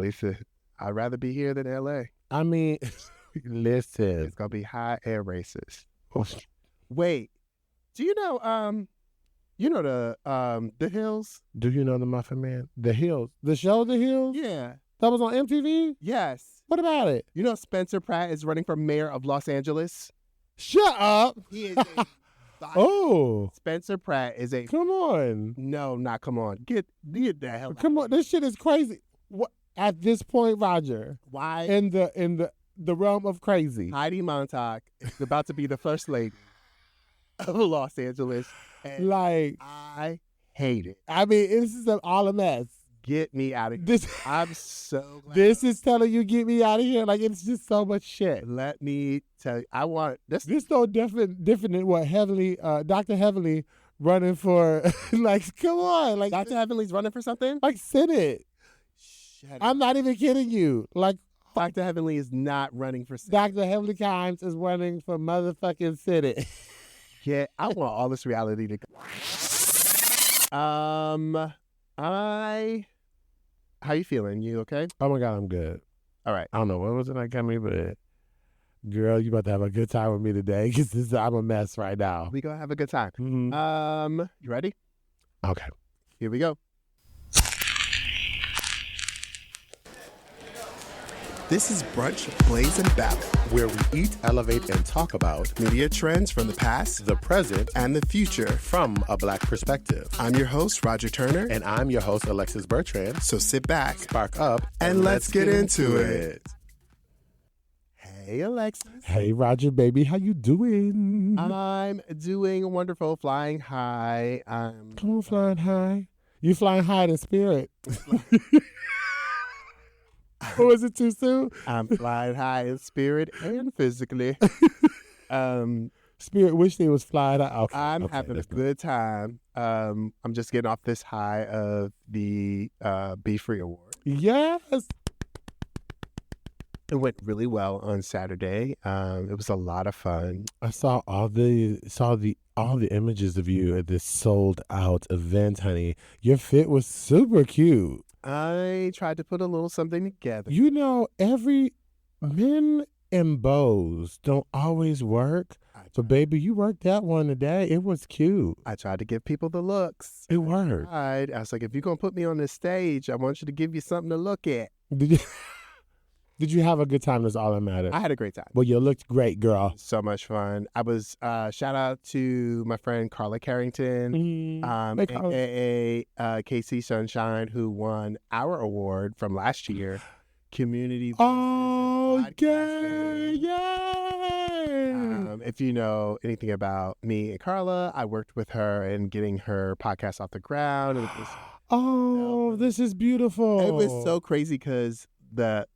Lisa, I'd rather be here than LA. I mean, listen. It's gonna be high and racist. Wait, do you know the Hills? Do you know the Muffin Man? The Hills. The show The Hills? Yeah. That was on MTV? Yes. What about it? You know Spencer Pratt is running for mayor of Los Angeles? Shut up. He is a Oh. Spencer Pratt is a Come on. No, not come on. Get the hell out. Come on. This shit is crazy. What at this point, Roger? Why? In the realm of crazy. Heidi Montag is about to be the first lady of Los Angeles. And Like, I hate it. I mean, this is all a mess. Get me out of here. This I'm so glad. this is telling you get me out of here. Like, it's just so much shit. Let me tell you, I want this. This so different than what Heavenly, Dr. Heavenly running for. Like, come on, like Dr. Heavenly's running for something? like Senate. Shut up. I'm not even kidding you. Like, Dr. Heavenly is not running for Dr. Heavenly Kimes is running for motherfucking Senate. Yeah, I want all this reality to go. How you feeling? You okay? Oh my God, I'm good. All right. I don't know what was it that got me, but girl, you about to have a good time with me today because I'm a mess right now. We gonna have a good time. Mhm. You ready? Okay. Here we go. This is Brunch, Blaze, and Battle, Where we eat, elevate, and talk about media trends from the past the present and the future. from a Black perspective. I'm your host, Roger Turner, And I'm your host, Alexis Bertrand. so sit back Spark up and let's get into it. Hey, Alexis. Hey, Roger, baby, how you doing? I'm doing wonderful, flying high. Come on, flying high. You flying high in spirit. Or is it too soon? I'm flying high in spirit and physically. Spirit wish they was flying high. Okay, I'm okay, having a that's good. good time. I'm just getting off this high of the Be Free Award. Yes. It went really well on Saturday. It was a lot of fun. I saw all the images of you at this sold out event, honey. Your fit was super cute. I tried to put a little something together. You know, every men and bows don't always work. So, baby, you worked that one today. It was cute. I tried to give people the looks. It worked. I was like, if you're going to put me on this stage, I want you to give you something to look at. Did you have a good time? That's all that matters. I had a great time. Well, you looked great, girl. So much fun. I was, shout out to my friend Carla Carrington, Hey, Carla. aka KC Sunshine, who won our award from last year, Community Oh, Voices in yay, Podcasting. yay. If you know anything about me and Carla, I worked with her in getting her podcast off the ground. It was, Oh, this is beautiful. it was so crazy because the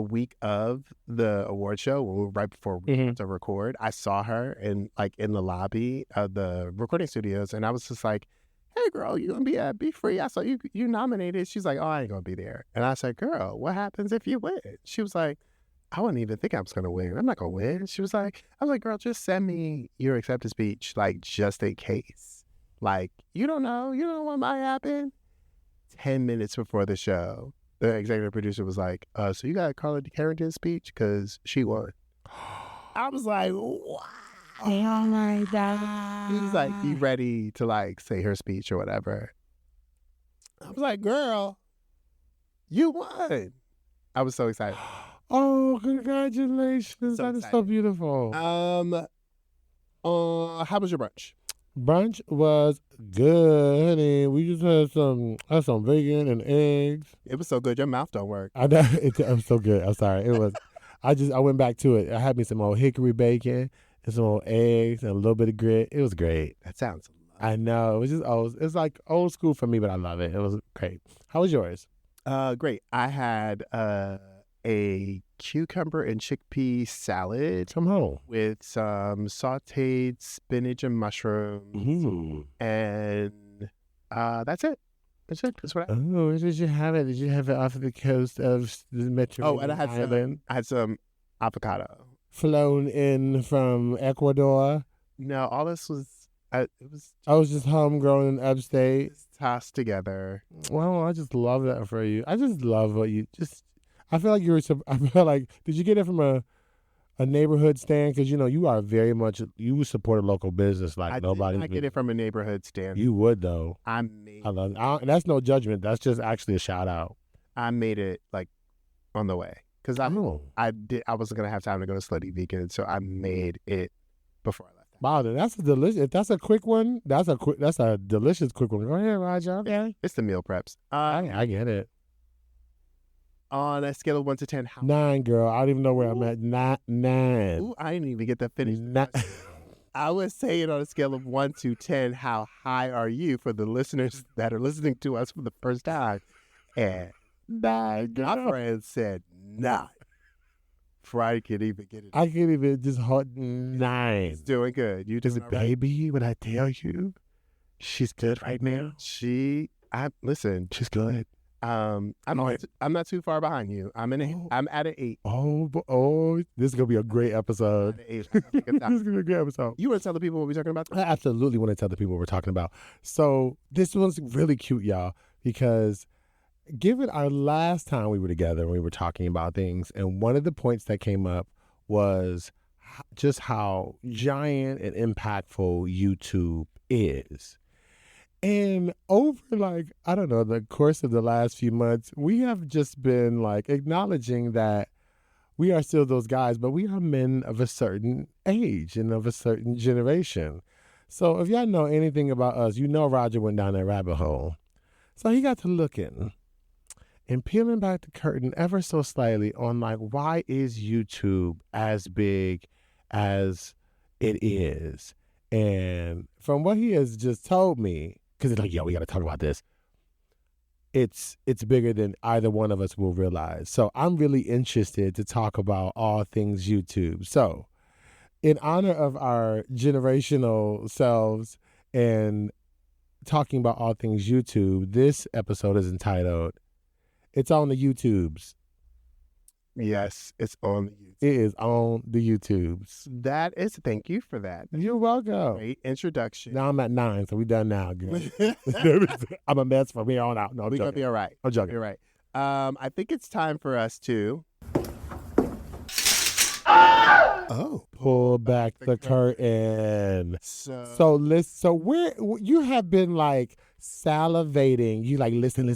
week of the award show, when we were right before we went to record, I saw her in the lobby of the recording studios, and I was just like, "Hey, girl, you gonna be at Be Free? I saw you nominated." She's like, "Oh, I ain't gonna be there." And I said, "Girl, what happens if you win?" She was like, "I wouldn't even think I was gonna win. I'm not gonna win." She was like, "I was like, girl, just send me your acceptance speech, like just in case. Like you don't know what might happen." 10 minutes before the show, the executive producer was like, so you got Carla Carrington's speech? Because she won. I was like, wow. Oh, my God. He was like, you ready to say her speech or whatever? I was like, girl, you won. I was so excited. Oh, congratulations. So that is so excited. beautiful. How was your brunch? Brunch was good, honey. We just had some bacon and eggs. It was so good. Your mouth don't work. I know I'm so good. I'm sorry. It was. I went back to it. I had me some old hickory bacon and some old eggs and a little bit of grit. It was great. That sounds I know. It was just old. It's like old school for me, but I love it. It was great. How was yours? great. I had a cucumber and chickpea salad Come home. with some sauteed spinach and mushrooms, Ooh. and that's it. That's it. That's what I. Oh, where did you have it? Did you have it off of the coast of the Metro Oh, and Island? I had some avocado. Flown in from Ecuador. No, all this was. It was I was just homegrown in upstate. just tossed together. Well, I just love that for you. I just love what you just. I feel like I feel like. Did you get it from a neighborhood stand? Because you are very much. You support a local business like nobody. I get it from a neighborhood stand. You would though. I love it. And that's no judgment. That's just actually a shout out. I made it like on the way because I wasn't gonna have time to go to Slutty Vegan, so I made it before I left. Wow, that's a delicious. If that's a quick one, that's a delicious quick one. Go ahead, Roger. Okay, it's the meal preps. I get it. On a scale of 1 to 10, how 9, girl. I don't even know where I'm at. 9. Ooh, I didn't even get that finished. I was saying on a scale of 1 to 10, how high are you for the listeners that are listening to us for the first time? And 9, girl. My friend said 9. Friday can't even get it. I can't even just hot 9. It's doing good. You doing all right? Baby, when I tell you, she's good right now. Listen. She's good. I'm not too far behind you. I'm at an 8. Oh, this is gonna be a great episode. This is gonna be a great episode. You want to tell the people what we're talking about? I absolutely want to tell the people what we're talking about. So this one's really cute, y'all, because given our last time we were together and we were talking about things, and one of the points that came up was just how giant and impactful YouTube is. And over the course of the last few months, we have just been acknowledging that we are still those guys, but we are men of a certain age and of a certain generation. So if y'all know anything about us, Roger went down that rabbit hole. So he got to looking and peeling back the curtain ever so slightly on why is YouTube as big as it is? And from what he has just told me, because it's we got to talk about this. It's bigger than either one of us will realize. So I'm really interested to talk about all things YouTube. So in honor of our generational selves and talking about all things YouTube, this episode is entitled, It's on the YouTubes. Yes, it's on the YouTube. It is on the YouTubes. Thank you for that. You're welcome. Great introduction. Now I'm at 9, so we done now, girl. I'm a mess from here on out. No, I'm joking. We're going to be all right. I'm joking. You're right. I think it's time for us to... pull back the curtain. So where you have been salivating. You listen.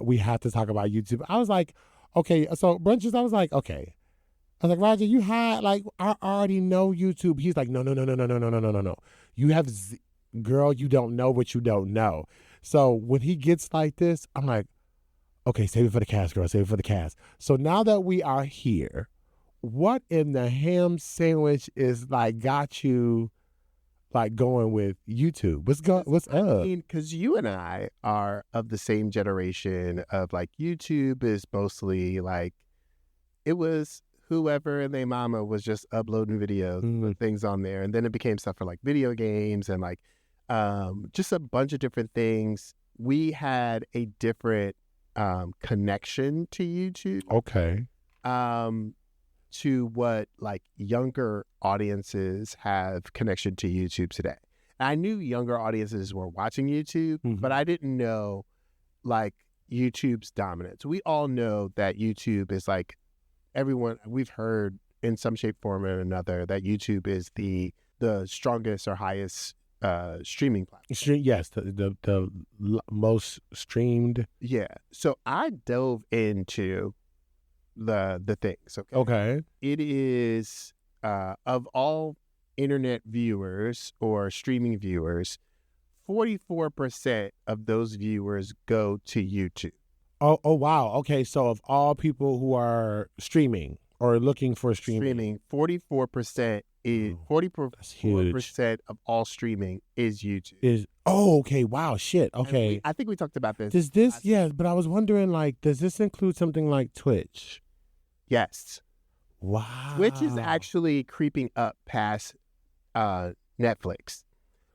We have to talk about YouTube. I was like, okay. So brunches. I was like, okay. I was like, Roger, you had I already know YouTube. He's like, no. You have, girl, you don't know what you don't know. So when he gets like this, I'm like, okay, save it for the cast, girl. Save it for the cast. So now that we are here, what in the ham sandwich is got you going with YouTube? What's up? I mean, because you and I are of the same generation of YouTube is mostly it was whoever and their mama was just uploading videos and things on there, and then it became stuff for video games and just a bunch of different things. We had a different connection to YouTube. Okay. To what younger audiences have connection to YouTube today. I knew younger audiences were watching YouTube, but I didn't know YouTube's dominance. We all know that YouTube is we've heard in some shape, form, or another that YouTube is the strongest or highest streaming platform. Yes, the most streamed. Yeah. So I dove into the things. Okay. It is of all internet viewers or streaming viewers, 44% of those viewers go to YouTube. Oh wow. Okay, so of all people who are streaming or looking for streaming, 44% is 44% of all streaming is YouTube. Okay, wow, shit. Okay. I think we talked about this. Does this but I was wondering does this include something like Twitch? Yes. Wow. Twitch is actually creeping up past Netflix.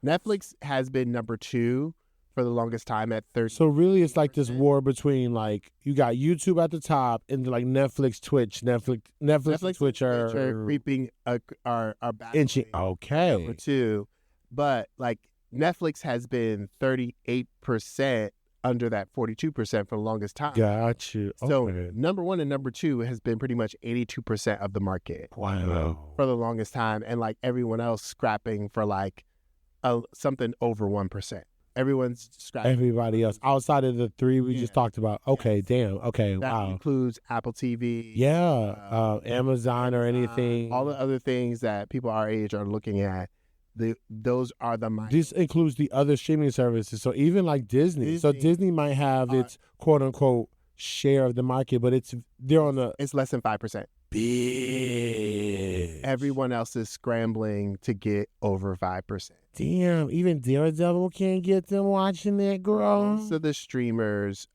Netflix has been number 2 for the longest time at 30. So really it's this war between you got YouTube at the top and Netflix, Twitch. Netflix, Twitch are creeping are inching. Okay. Number 2. But Netflix has been 38% under that 42% for the longest time. Got you. So Okay. number 1 and number 2 has been pretty much 82% of the market Wow. for the longest time, and like everyone else scrapping for like something over 1%. Everyone's scrapping. Everybody else outside of the three we just talked about. Okay, Yes. damn. Okay, That wow. includes Apple TV. Yeah, Amazon or anything. All the other things that people our age are looking at. Those are the minor. This includes the other streaming services. So even like Disney. So Disney might have its quote unquote share of the market, but they're on the it's less than 5%. Bitch. Everyone else is scrambling to get over 5%. Damn, even Daredevil can't get them watching that, girl. Most of the streamers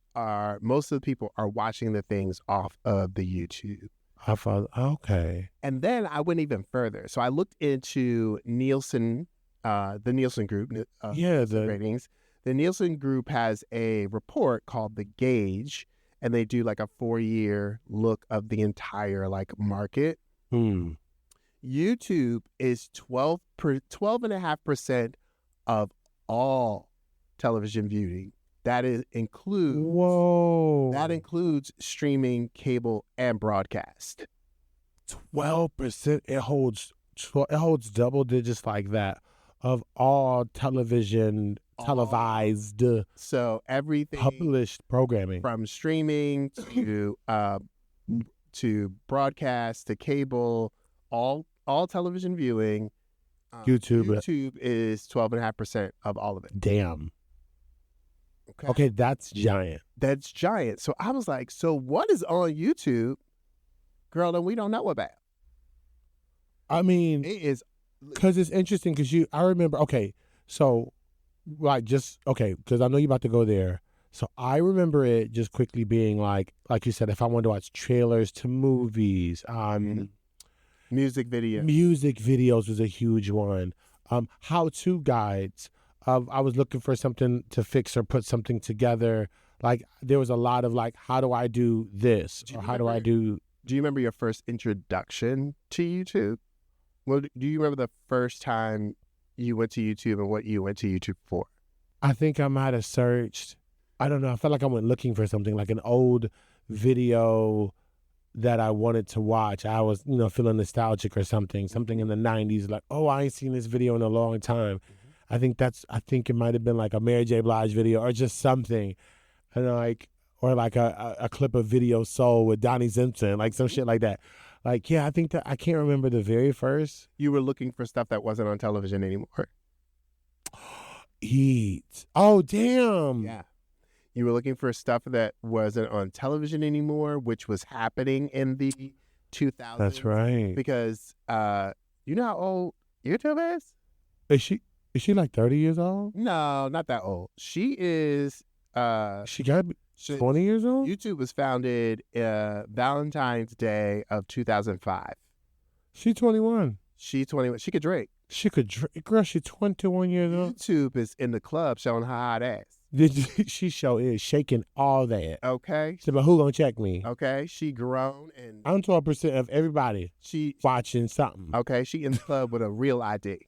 most of the people are watching the things off of the YouTube. I thought, okay. And then I went even further. So I looked into Nielsen, the Nielsen group the ratings. The Nielsen group has a report called The Gauge, and they do like a 4-year look of the entire like market. YouTube is 12.5% of all television viewing. That includes streaming, cable, and broadcast. 12%. It holds double digits like that of all television, televised, so everything published programming, from streaming to broadcast to cable, all television viewing. YouTube is 12.5% of all of it. Damn. Okay, that's giant. That's giant. So I was like, so what is on YouTube, girl, that we don't know about? I mean, it is because it's interesting because I remember, okay, so like because I know you're about to go there. So I remember it just quickly being like you said, if I wanted to watch trailers to movies, music videos was a huge one. How-to guides. I was looking for something to fix or put something together. Like there was a lot of like, how do I do this? Do you remember your first introduction to YouTube? Well, do you remember the first time you went to YouTube and what you went to YouTube for? I think I might have searched. I don't know. I felt like I went looking for something like an old video that I wanted to watch. I was, feeling nostalgic or something in the 90s. Like, oh, I ain't seen this video in a long time. I think it might have been like a Mary J. Blige video or just something, and or like a clip of Video Soul with Donnie Simpson, like some shit like that. Like, yeah, I think that I can't remember the very first. You were looking for stuff that wasn't on television anymore. Eat. Oh, damn. Yeah. You were looking for stuff that wasn't on television anymore, which was happening in the 2000s. That's right. Because you know how old YouTube is? Is she like 30 years old? No, not that old. She is... she got 20 years old? YouTube was founded Valentine's Day of 2005. She's 21. She's 21. She could drink. She could drink. Girl, she's 21 years old. YouTube is in the club showing her hot ass. She show is shaking all that. Okay. So, but who gonna check me? Okay. She grown and... I'm 12% of everybody watching something. Okay. She in the club with a real ID.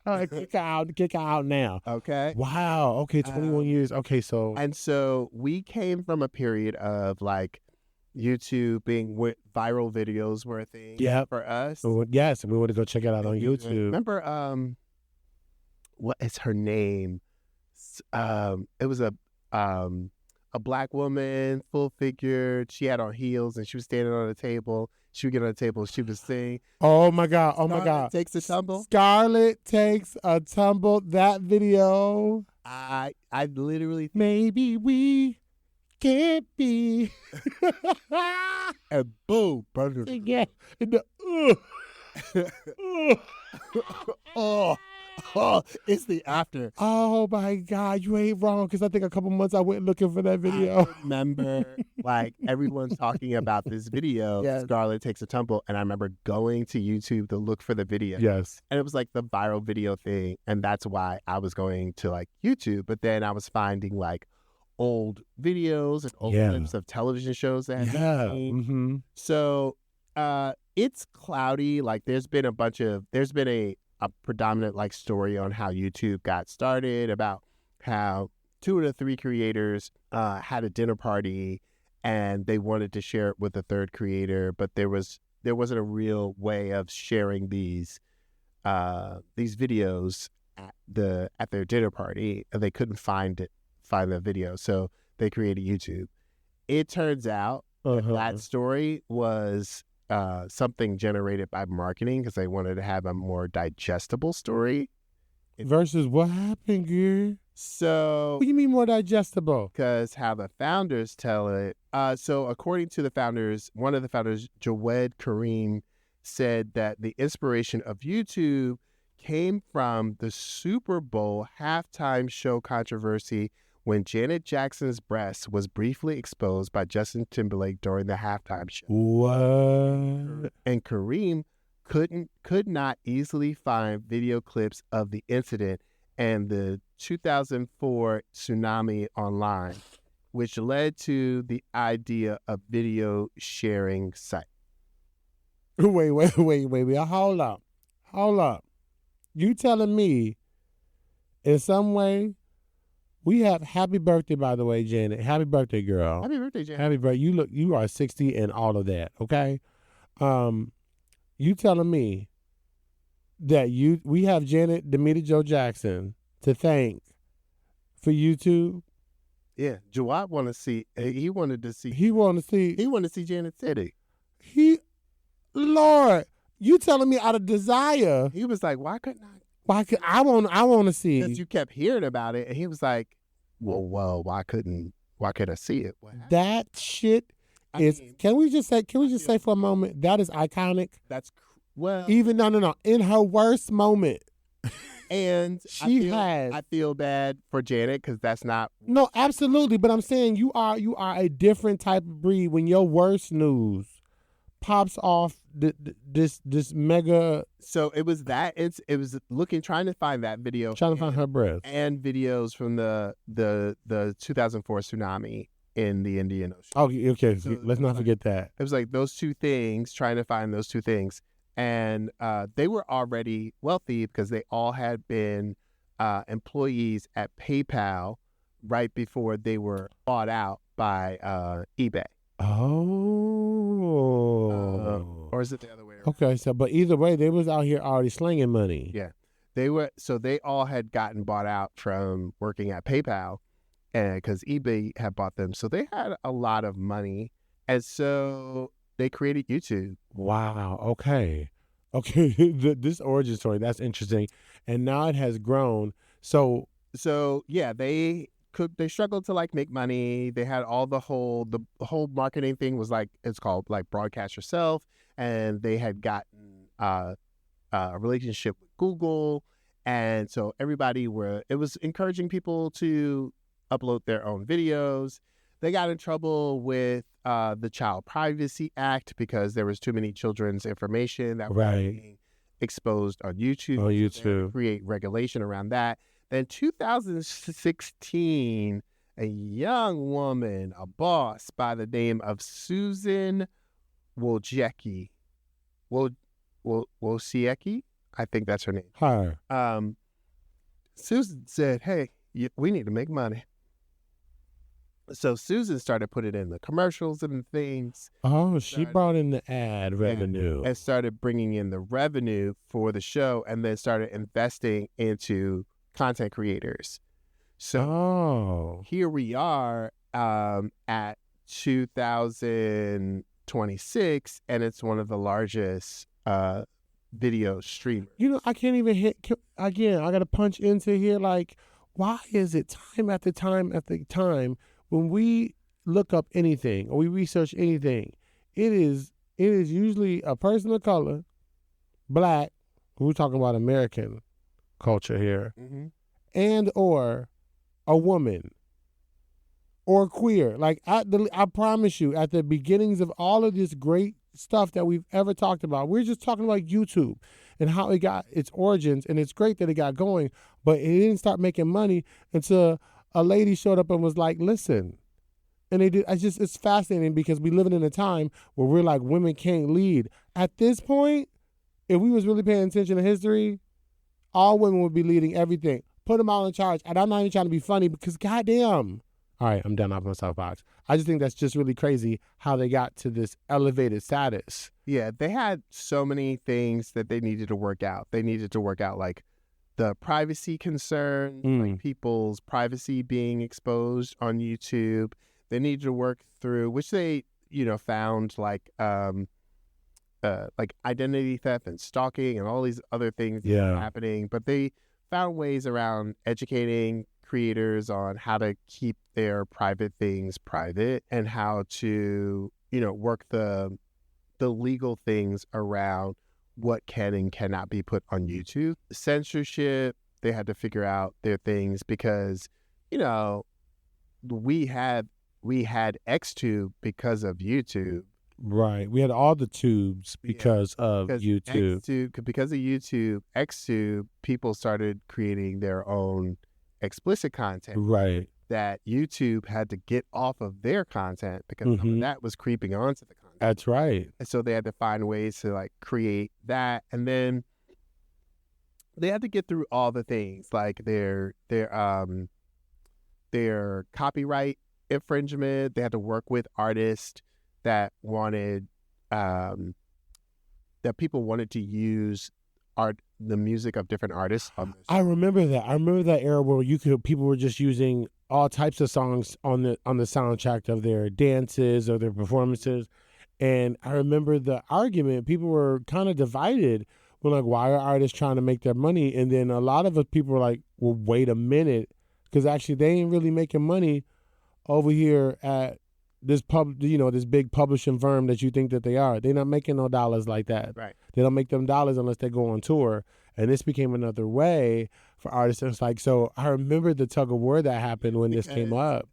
All right, kick her out now. Okay. Wow. Okay, 21 years. Okay, so. And so we came from a period of like YouTube being viral videos were a thing for us. Yes, and we want to go check it out on YouTube. Remember, what is her name? It was a black woman, full figured. She had on heels and she was standing on a table. She would get on the table. She would sing. Oh my God! Scarlett Takes a Tumble. Scarlett Takes a Tumble. That video. I literally. Maybe we can't be. And boom, brother. Yeah. Oh, it's the after. Oh my God, you ain't wrong. Because I think a couple months I went looking for that video. I remember, like, everyone's talking about this video, Scarlett Takes a Tumble, and I remember going to YouTube to look for the video. Yes. And it was like the viral video thing, and that's why I was going to like YouTube. But then I was finding like old videos and old clips of television shows that had been seen. Mm-hmm. So it's cloudy. Like there's been a a predominant like story on how YouTube got started, about how 2 of the 3 creators had a dinner party and they wanted to share it with the 3rd creator, but there wasn't a real way of sharing these videos at their dinner party, and they couldn't find the video, so they created YouTube. It turns out that story was something generated by marketing because they wanted to have a more digestible story. Versus what happened, girl? So What do you mean more digestible? Because how the founders tell it. So according to the founders, one of the founders, Jawed Kareem, said that the inspiration of YouTube came from the Super Bowl halftime show controversy when Janet Jackson's breast was briefly exposed by Justin Timberlake during the halftime show. What? And Kareem could not easily find video clips of the incident and the 2004 tsunami online, which led to the idea of video sharing site. Wait. Hold up. You telling me in some way we have happy birthday, by the way, Janet. Happy birthday, girl. Happy birthday, Janet. Happy birthday. You are 60 and all of that, okay? You telling me that we have Janet Demita Joe Jackson to thank for YouTube? Yeah, Jawad wanted to see Janet City. Lord, you telling me out of desire? He was like, why couldn't I? I want to see it. Because you kept hearing about it, and he was like, well, why couldn't I see it? That shit is. Can we just say for a moment that is iconic? That's even no. In her worst moment, and I feel bad for Janet because that's not. No, absolutely. But I'm saying you are a different type of breed when your worst news pops off this mega. So it was trying to find that video, trying to find her breast, and videos from the 2004 tsunami in the Indian Ocean. Okay. So let's not forget that. It was like those 2 things, trying to find those 2 things, and they were already wealthy because they all had been employees at PayPal right before they were bought out by eBay. Or is it the other way around? Okay, so but either way, they was out here already slinging money. Yeah, they were. So they all had gotten bought out from working at PayPal, and because eBay had bought them, so they had a lot of money, and so they created YouTube. Wow. Okay. This origin story, that's interesting, and now it has grown. So yeah, they struggled to like make money. They had all the whole marketing thing was like, it's called like broadcast yourself, and they had gotten a relationship with Google, and so it was encouraging people to upload their own videos. They got in trouble with the Child Privacy Act because there was too many children's information that was being exposed on YouTube. So they create regulation around that. Then 2016, a young woman, a boss by the name of Susan Wojcicki, Wojcicki, I think that's her name. Her. Susan said, hey, we need to make money. So Susan started putting in the commercials and things. Oh, she brought in the ad revenue. And started bringing in the revenue for the show, and then started investing into content creators. So here we are at 2026, and it's one of the largest video streamers. I can't even again, I got to punch into here. Like, why is it time after time after time when we look up anything or we research anything, it is usually a person of color, Black, we're talking about American culture here, and or a woman or queer. Like I promise you, at the beginnings of all of this great stuff that we've ever talked about, we're just talking about YouTube and how it got its origins, and it's great that it got going, but it didn't start making money until a lady showed up and was like, listen. And they did. It's fascinating because we living in a time where we're like, women can't lead. At this point, if we was really paying attention to history, All women would be leading everything. Put them all in charge. And I'm not even trying to be funny because goddamn. All right, I'm done off my soapbox. I just think that's just really crazy how they got to this elevated status. Yeah, they had so many things that they needed to work out. They needed to work out like the privacy concerns, like people's privacy being exposed on YouTube. They needed to work through, which they, found like identity theft and stalking and all these other things happening. But they found ways around educating creators on how to keep their private things private and how to, work the legal things around what can and cannot be put on YouTube. Censorship, they had to figure out their things because, we had XTube because of YouTube. Right. We had all the tubes because of YouTube. Because of YouTube, XTube, people started creating their own explicit content. Right. That YouTube had to get off of their content because some of that was creeping onto the content. That's right. And so they had to find ways to like create that. And then they had to get through all the things like their copyright infringement. They had to work with artists that wanted that people wanted to use the music of different artists. I remember that. I remember that era where people were just using all types of songs on the soundtrack of their dances or their performances. And I remember the argument. People were kind of divided. We're like, why are artists trying to make their money? And then a lot of us people were like, well, wait a minute, because actually they ain't really making money over here at this this big publishing firm that you think that they are. They're not making no dollars like that. Right. They don't make them dollars unless they go on tour. And this became another way for artists. And it's like, so I remember the tug of war that happened when this came up.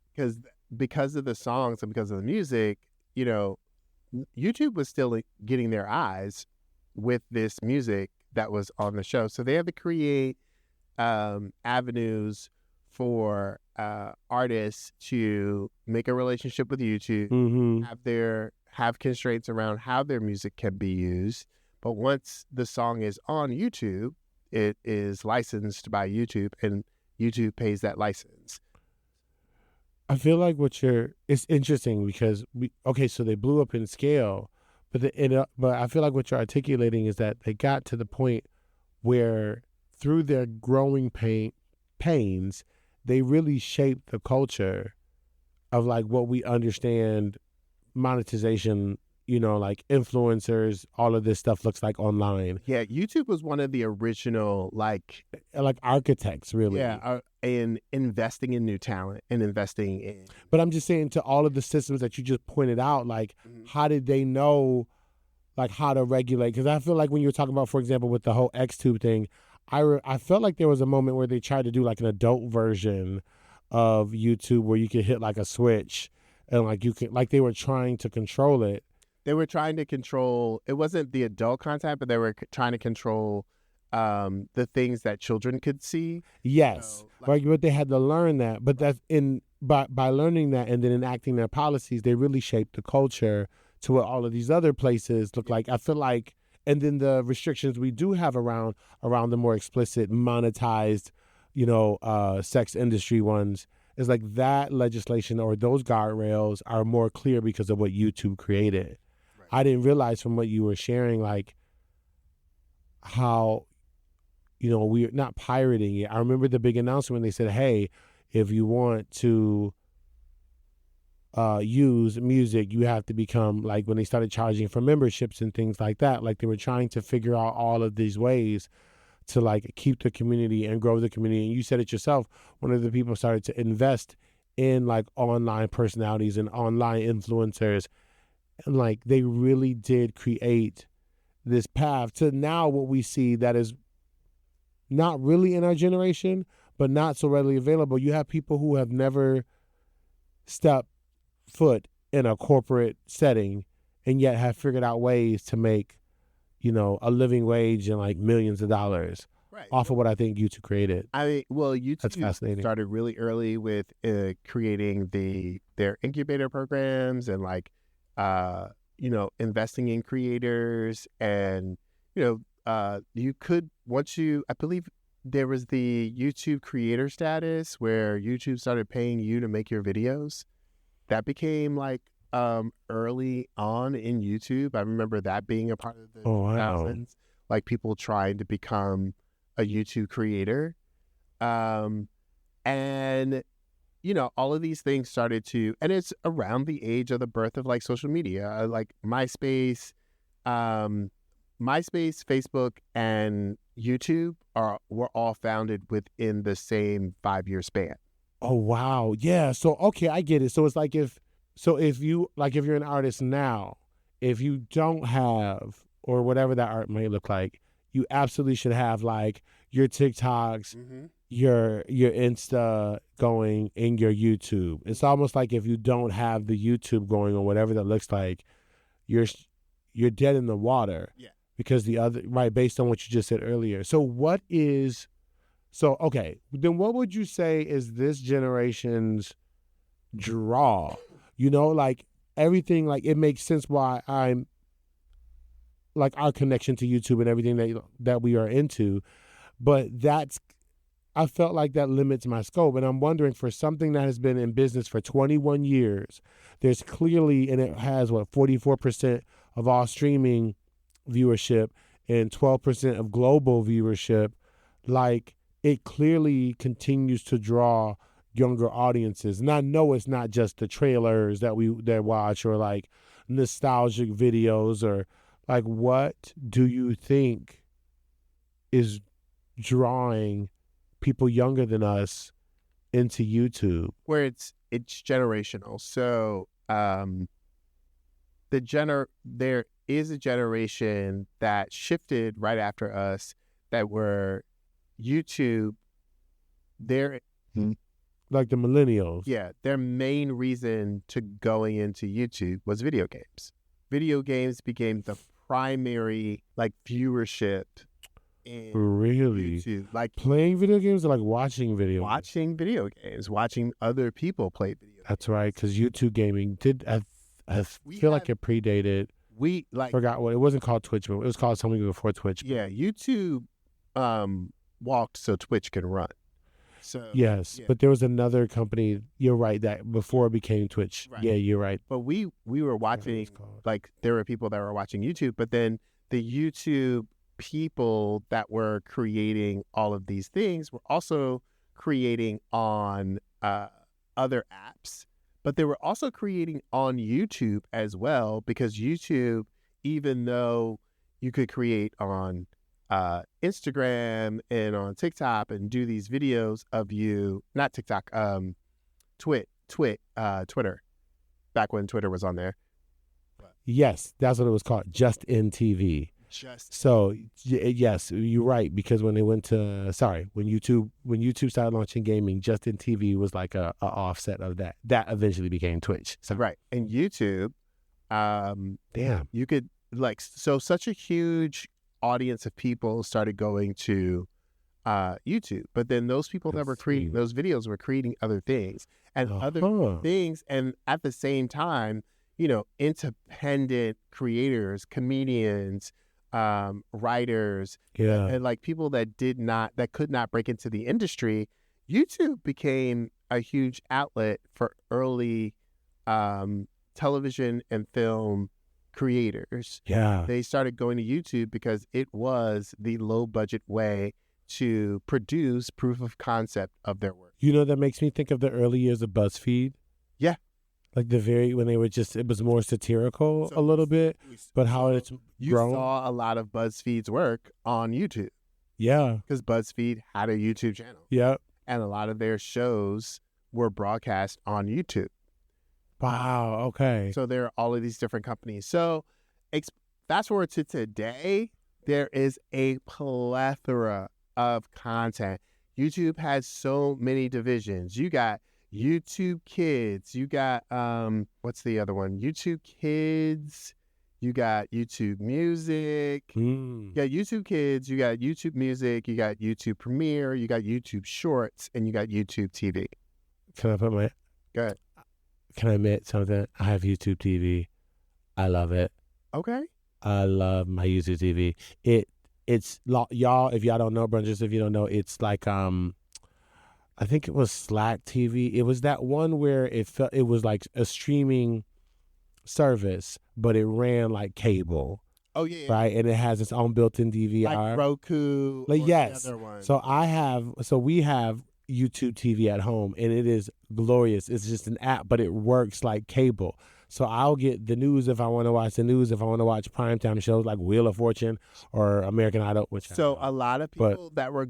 Because of the songs and because of the music, YouTube was still getting their eyes with this music that was on the show. So they had to create avenues for artists to make a relationship with YouTube, have constraints around how their music can be used. But once the song is on YouTube, it is licensed by YouTube, and YouTube pays that license. I feel like it's interesting because so they blew up in scale, but I feel like what you're articulating is that they got to the point where through their growing pains, they really shaped the culture of like what we understand monetization, like influencers, all of this stuff looks like online. Yeah, YouTube was one of the original like architects, really. Yeah, in investing in new talent and investing in. But I'm just saying, to all of the systems that you just pointed out, like how did they know like how to regulate? Because I feel like when you were talking about, for example, with the whole XTube thing, I felt like there was a moment where they tried to do like an adult version of YouTube where you could hit like a switch and like they were trying to control it. They were trying to control, it wasn't the adult content, but they were trying to control the things that children could see. Yes, but they had to learn that. But that's by learning that and then enacting their policies, they really shaped the culture to what all of these other places look like. I feel like, and then the restrictions we do have around the more explicit, monetized, sex industry ones, is like that legislation or those guardrails are more clear because of what YouTube created. Right. I didn't realize from what you were sharing, like how, we're not pirating it. I remember the big announcement when they said, hey, if you want to use music, you have to become, like when they started charging for memberships and things like that, like they were trying to figure out all of these ways to like keep the community and grow the community. And you said it yourself, one of the people started to invest in like online personalities and online influencers. And like they really did create this path to now what we see that is not really in our generation, but not so readily available. You have people who have never stepped foot in a corporate setting and yet have figured out ways to make, a living wage and like millions of dollars off of what I think YouTube created. YouTube That's fascinating. Started really early with creating their incubator programs and like, investing in creators and, you could, I believe there was the YouTube creator status where YouTube started paying you to make your videos. That became like early on in YouTube. I remember that being a part of the 2000s, like people trying to become a YouTube creator. And all of these things started to, and it's around the age of the birth of like social media, like MySpace, Facebook, and YouTube were all founded within the same 5-year span. Oh wow, yeah. So okay, I get it. So it's like if you're an artist now, if you don't have or whatever that art may look like, you absolutely should have like your TikToks, your Insta going, and your YouTube. It's almost like if you don't have the YouTube going or whatever that looks like, you're dead in the water. Yeah. Because the other, right, based on what you just said earlier. So okay, then what would you say is this generation's draw? Like everything, like it makes sense why I'm like our connection to YouTube and everything that we are into, but I felt like that limits my scope. And I'm wondering, for something that has been in business for 21 years, there's clearly, and it has 44% of all streaming viewership and 12% of global viewership, like it clearly continues to draw younger audiences. And I know it's not just the trailers that we watch or like nostalgic videos, or like, what do you think is drawing people younger than us into YouTube? Where it's generational. So there is a generation that shifted right after us that were YouTube. Like the millennials. Yeah, their main reason to going into YouTube was video games. Video games became the primary like viewership in really YouTube. Like playing video games or like watching video games, watching other people play video games. That's right, because YouTube gaming I feel like it predated. We like forgot what it wasn't called Twitch, but it was called something before Twitch. Yeah, YouTube walked so Twitch can run. So yes, yeah. But there was another company. You're right, that before it became Twitch. Right. Yeah, you're right. But we were watching, like there were people that were watching YouTube, but then the YouTube people that were creating all of these things were also creating on other apps, but they were also creating on YouTube as well, because YouTube, even though you could create on Instagram and on TikTok and do these videos of you, not TikTok, Twitter, back when Twitter was on there. Yes, that's what it was called, Just in TV. So yes, you're right, because when they when YouTube started launching gaming, Just in TV was like a offset of that eventually became Twitch. So right, and YouTube, you could such a huge audience of people started going to YouTube, but then those people that were creating those videos were creating other things and other things, and at the same time, independent creators, comedians, writers, and like people that could not break into the industry. YouTube became a huge outlet for early television and film creators. Yeah, they started going to YouTube because it was the low budget way to produce proof of concept of their work. That makes me think of the early years of BuzzFeed. Yeah. Like when they were it was more satirical a little bit, but how it's grown. You saw a lot of BuzzFeed's work on YouTube. Yeah. Because BuzzFeed had a YouTube channel. Yep. And a lot of their shows were broadcast on YouTube. Wow, okay. So there are all of these different companies. So fast forward to today, there is a plethora of content. YouTube has so many divisions. You got YouTube Kids. You got, what's the other one? YouTube Kids. You got YouTube Music. You got YouTube Kids. You got YouTube Music. You got YouTube Premiere. You got YouTube Shorts. And you got YouTube TV. Can I put my... Go ahead. Can I admit something? I have YouTube TV. I love it. Okay. I love my YouTube TV. it's y'all. If y'all don't know, Brunches, if you don't know, it's like I think it was Slack TV. It was that one where it was like a streaming service, but it ran like cable. Oh yeah, right, and it has its own built-in DVR. like Roku Like or the yes, other one. so we have YouTube TV at home, and it is glorious. It's just an app, but it works like cable. So I'll get the news if I want to watch the news, if I want to watch primetime shows like Wheel of Fortune or American Idol. So a lot of people that were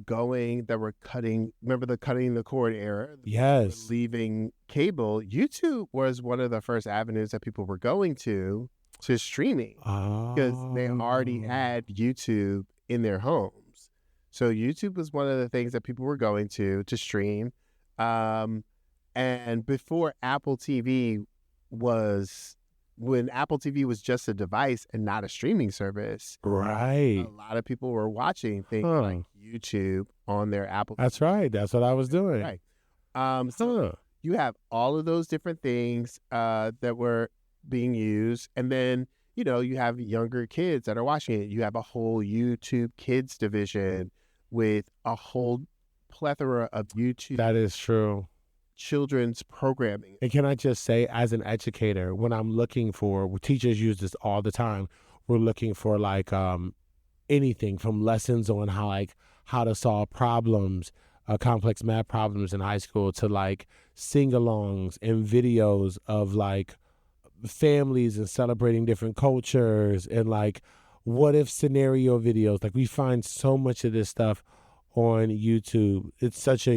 cutting, remember the cutting the cord era? Yes. Leaving cable, YouTube was one of the first avenues that people were going to streaming because they already had YouTube in their homes. So YouTube was one of the things that people were going to stream. And before Apple TV when Apple TV was just a device and not a streaming service, right? A lot of people were watching things like YouTube on their Apple. That's right. That's what I was doing. Right. So you have all of those different things that were being used, and then you have younger kids that are watching it. You have a whole YouTube Kids division with a whole plethora of YouTube. That is true. Children's programming. And can I just say, as an educator, when I'm looking for, teachers use this all the time, we're looking for like anything from lessons on how to solve problems, complex math problems in high school, to like sing-alongs and videos of like families and celebrating different cultures and like what if scenario videos. Like we find so much of this stuff on YouTube. It's such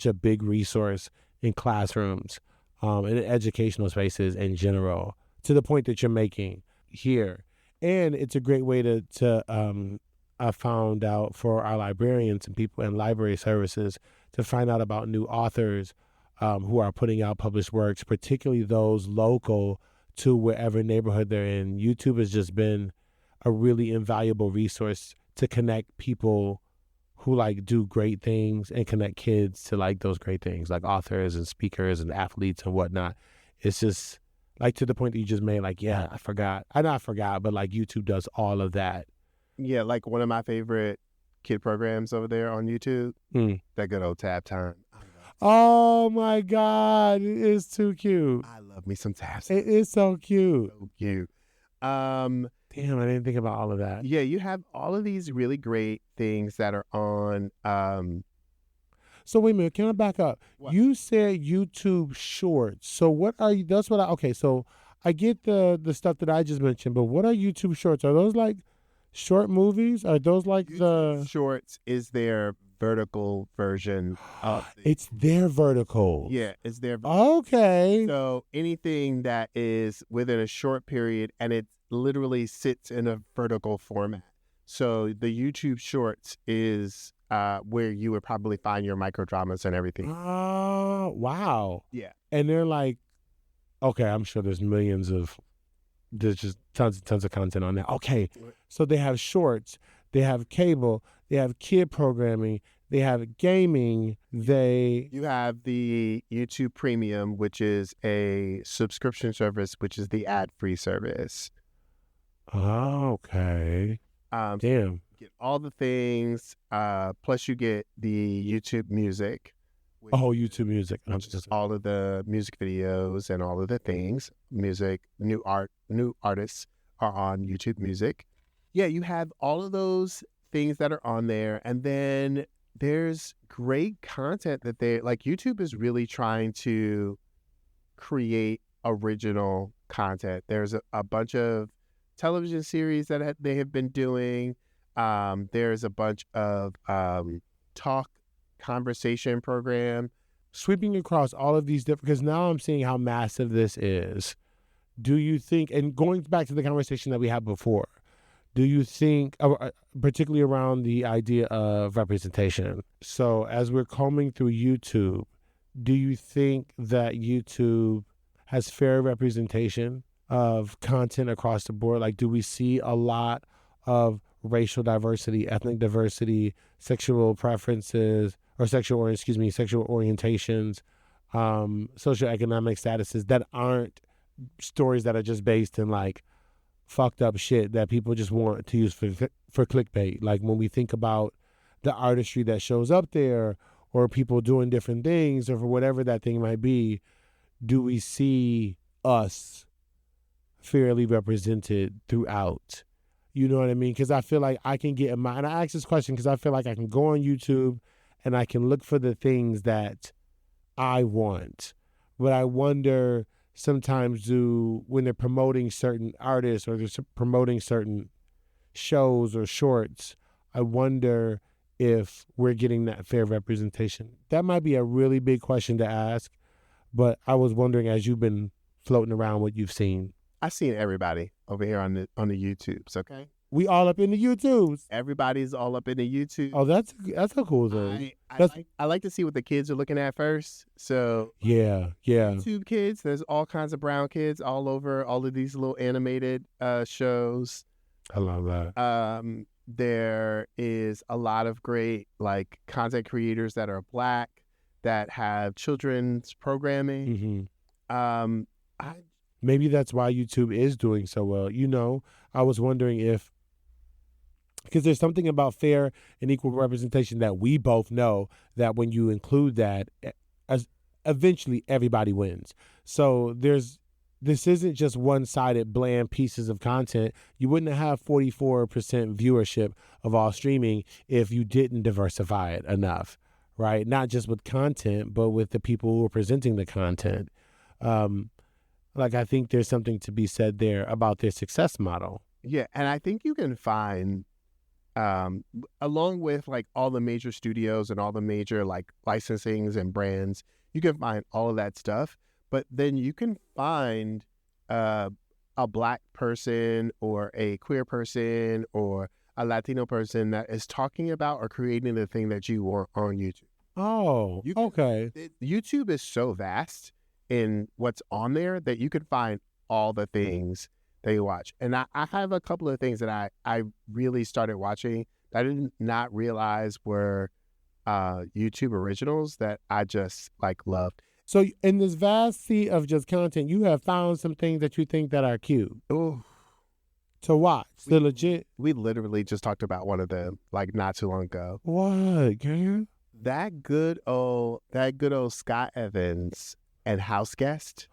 a big resource in classrooms, and in educational spaces in general, to the point that you're making here. And it's a great way to I found out, for our librarians and people in library services, to find out about new authors who are putting out published works, particularly those local to wherever neighborhood they're in. YouTube has just been a really invaluable resource to connect people who like do great things and connect kids to like those great things, like authors and speakers and athletes and whatnot. It's just like to the point that you just made, like, yeah, I forgot, but like YouTube does all of that. Yeah, like one of my favorite kid programs over there on YouTube, that good old Tab Time. Oh my God, it is too cute. I love me some Tab. It is so cute. So cute. Damn, I didn't think about all of that. Yeah, you have all of these really great things that are on. So wait a minute, can I back up? What? You said YouTube Shorts. So what are you? That's what okay. So I get the stuff that I just mentioned, but what are YouTube Shorts? Are those like short movies? Are those like YouTube Shorts is their vertical version of it's their vertical. Yeah, it's their okay. So anything that is within a short period and it literally sits in a vertical format. So the YouTube Shorts is where you would probably find your micro dramas and everything. Oh, wow. Yeah. And they're like, okay, I'm sure there's just tons of content on that. Okay. So they have shorts, they have cable, they have kid programming, they have gaming, you have the YouTube Premium, which is a subscription service, which is the ad-free service. Oh, okay. Damn. You get all the things, plus you get the YouTube Music. YouTube Music. Which is all of the music videos and all of the things. Music, new artists are on YouTube Music. Yeah, you have all of those things that are on there. And then there's great content that YouTube is really trying to create original content. There's a bunch of television series that they have been doing. There's a bunch of conversation program. Sweeping across all of these different, because now I'm seeing how massive this is. Do you think, and going back to the conversation that we had before, do you think, particularly around the idea of representation, so as we're combing through YouTube, do you think that YouTube has fair representation of content across the board? Like, do we see a lot of racial diversity, ethnic diversity, sexual preferences, or sexual orientations, socioeconomic statuses that aren't stories that are just based in like fucked up shit that people just want to use for clickbait. Like when we think about the artistry that shows up there, or people doing different things, or for whatever that thing might be, do we see us fairly represented throughout? You know what I mean? Because I feel like I can get in my, and I ask this question because I feel like I can go on YouTube and I can look for the things that I want. But I wonder sometimes when they're promoting certain artists or they're promoting certain shows or shorts, I wonder if we're getting that fair representation. That might be a really big question to ask, but I was wondering, as you've been floating around, what you've seen. I've seen everybody over here on the YouTubes. Okay, we all up in the YouTubes. Everybody's all up in the YouTube. Oh, that's a cool thing. I like to see what the kids are looking at first. So yeah. YouTube kids. There's all kinds of brown kids all over all of these little animated shows. I love that. There is a lot of great like content creators that are Black that have children's programming. Maybe that's why YouTube is doing so well. You know, I was wondering if, because there's something about fair and equal representation that we both know that when you include that, eventually everybody wins. So this isn't just one-sided bland pieces of content. You wouldn't have 44% viewership of all streaming if you didn't diversify it enough, right? Not just with content, but with the people who are presenting the content. Like, I think there's something to be said there about their success model. Yeah, and I think you can find, along with like all the major studios and all the major like licensings and brands, you can find all of that stuff. But then you can find a Black person or a queer person or a Latino person that is talking about or creating the thing that you want on YouTube. Oh, okay. YouTube is so vast in what's on there that you can find all the things that you watch. And I have a couple of things that I really started watching that I did not realize were YouTube originals that I just like loved. So in this vast sea of just content, you have found some things that you think that are cute. Ooh. To watch. They're legit. We literally just talked about one of them like not too long ago. What, girl? That good old Scott Evans and House Guest.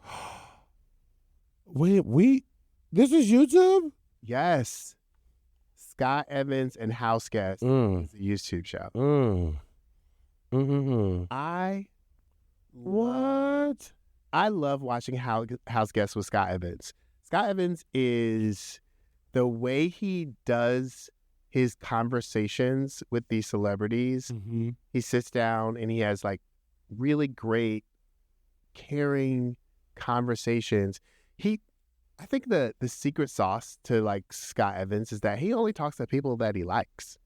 Wait, this is YouTube? Yes. Scott Evans and House Guest is a YouTube show. I love watching House Guest with Scott Evans. Scott Evans is the way he does his conversations with these celebrities. Mm-hmm. He sits down and he has like really great, caring conversations. I think the secret sauce to like Scott Evans is that he only talks to people that he likes.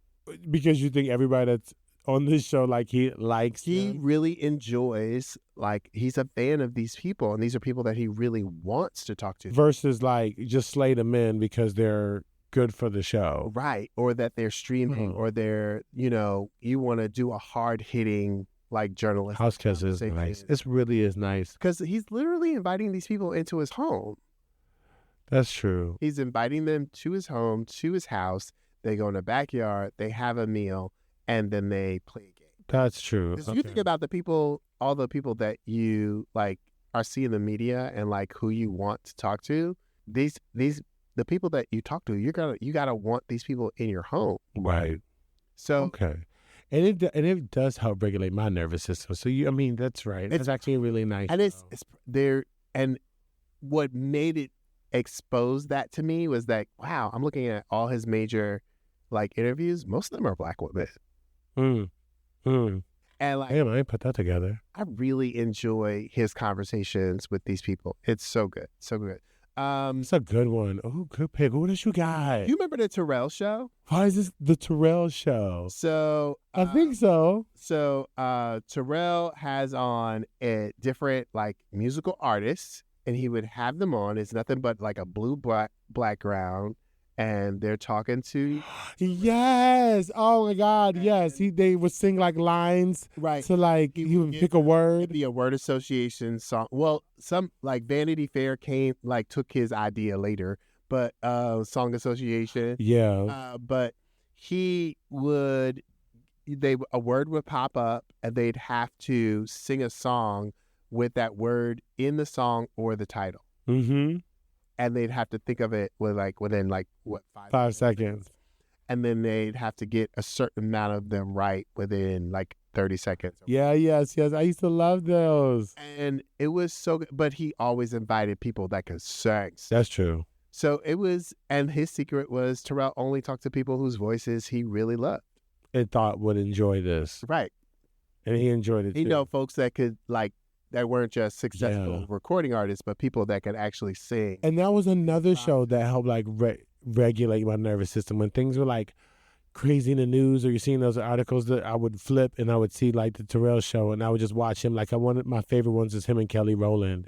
Because you think everybody that's on this show, like he likes them? Really enjoys, like he's a fan of these people, and these are people that he really wants to talk to. Versus like just slay the men because they're good for the show. Right. Or that they're streaming or they're, you want to do a hard hitting like journalist. House Guest is nice. It really is nice. Because he's literally inviting these people into his home. That's true. He's inviting them to his home, to his house. They go in the backyard, they have a meal, and then they play a game. That's true. Because you think about all the people that you like are seeing in the media and like who you want to talk to. The people that you talk to, you gotta want these people in your home. Right. So okay. And it does help regulate my nervous system. So that's right. It's actually really nice. And it's there. And what made it expose that to me was that, wow, I'm looking at all his major like interviews. Most of them are Black women. And like, damn, I didn't put that together. I really enjoy his conversations with these people. It's so good, so good. It's a good one. Oh, good pick. What else you got? You remember the Terrell show? Why is this the Terrell show? So I think so. So Terrell has on a different like musical artists, and he would have them on. It's nothing but like a blue background, and they're talking to. Yes. Oh my God. Yes. They would sing like lines. Right. So like he would pick a word. It'd be a word association song. Well, some like Vanity Fair took his idea later, but Song Association. Yeah. But he would, a word would pop up, and they'd have to sing a song with that word in the song or the title. Mm-hmm. And they'd have to think of it within 5 seconds. And then they'd have to get a certain amount of them right within 30 seconds. Yes. I used to love those. And it was so good. But he always invited people that could sing. That's true. So it was, and his secret was Terrell only talked to people whose voices he really loved. And thought would enjoy this. Right. And he enjoyed it too. He know folks that could that weren't just successful recording artists, but people that could actually sing. And that was another show that helped regulate my nervous system. When things were crazy in the news, or you're seeing those articles, that I would flip and I would see the Terrell show, and I would just watch him. My favorite ones is him and Kelly Rowland.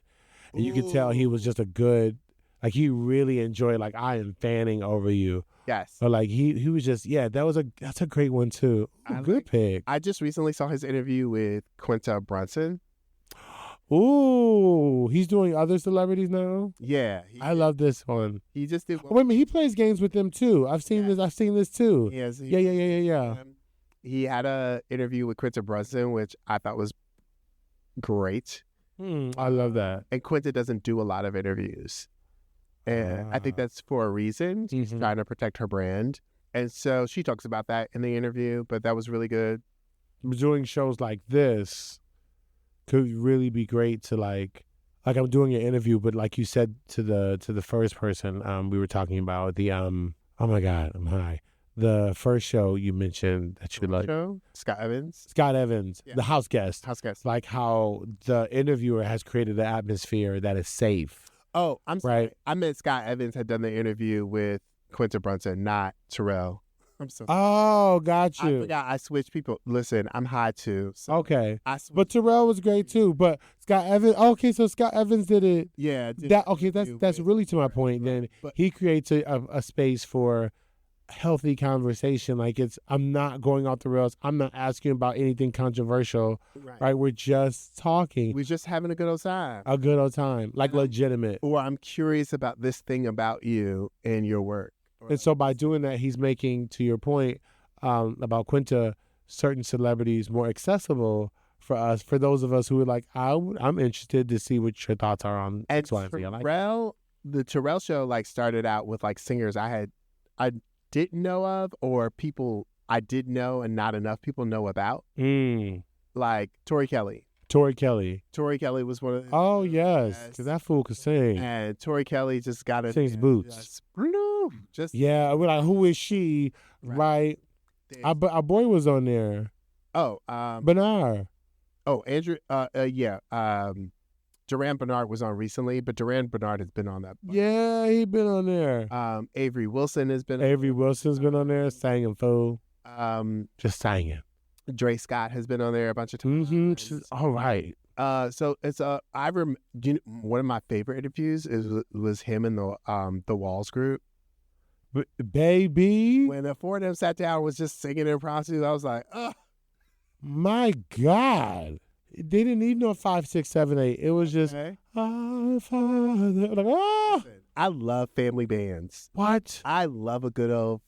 And you could tell he was just a good, he really enjoyed, I am fanning over you. Yes. Or he was just, that's a great one too. Ooh, good pick. I just recently saw his interview with Quinta Brunson. Ooh, he's doing other celebrities now. Yeah, I love this one. He just did. Wait a minute, he plays games with them too. I've seen this. I've seen this too. Yes. Yeah. He had a interview with Quinta Brunson, which I thought was great. I love that. And Quinta doesn't do a lot of interviews, and I think that's for a reason. She's trying to protect her brand, and so she talks about that in the interview. But that was really good. Doing shows like this could really be great to I'm doing an interview, but like you said to the first person we were talking about, the oh my God, I'm high. The first show you mentioned that you like, Scott Evans, the house guest, how the interviewer has created an atmosphere that is safe. Oh, I'm sorry. Right? I meant Scott Evans had done the interview with Quinta Brunson, not Terrell. I'm so sorry. Oh, got you. I forgot I switched people. Listen, I'm high too. So okay. But Terrell was great too. But Scott Evans, okay, so Scott Evans did it. Yeah. That's really to my point. Then he creates a space for healthy conversation. I'm not going off the rails. I'm not asking about anything controversial. Right? We're just talking. We're just having a good old time. A good old time. Legitimate. Or I'm curious about this thing about you and your work. And so by doing that, he's making, to your point about Quinta, certain celebrities more accessible for us, for those of us who are I'm interested to see what your thoughts are on X, Y, and Z. The Terrell show started out with singers I didn't know of, or people I did know and not enough people know about. Like Tori Kelly. Tori Kelly was one of the... Oh, yes, because that fool could sing. And Tori Kelly just got it. Sings boots. Yeah, we're like, who is she? Right. Our boy was on there. Oh. Bernard. Oh, Andrew. Yeah. Duran Bernard was on recently, but Duran Bernard has been on that. Yeah, he been on there. Avery Wilson has been. Wilson's been on there, singing fool. Just singing. Dre Scott has been on there a bunch of times. All right. So it's one of my favorite interviews was him and the Walls group. Baby, when the four of them sat down, was just singing impromptu, I was like, oh my God. They didn't need no 5, 6, 7, 8. It was just our Father. I love family bands. What? I love a good old.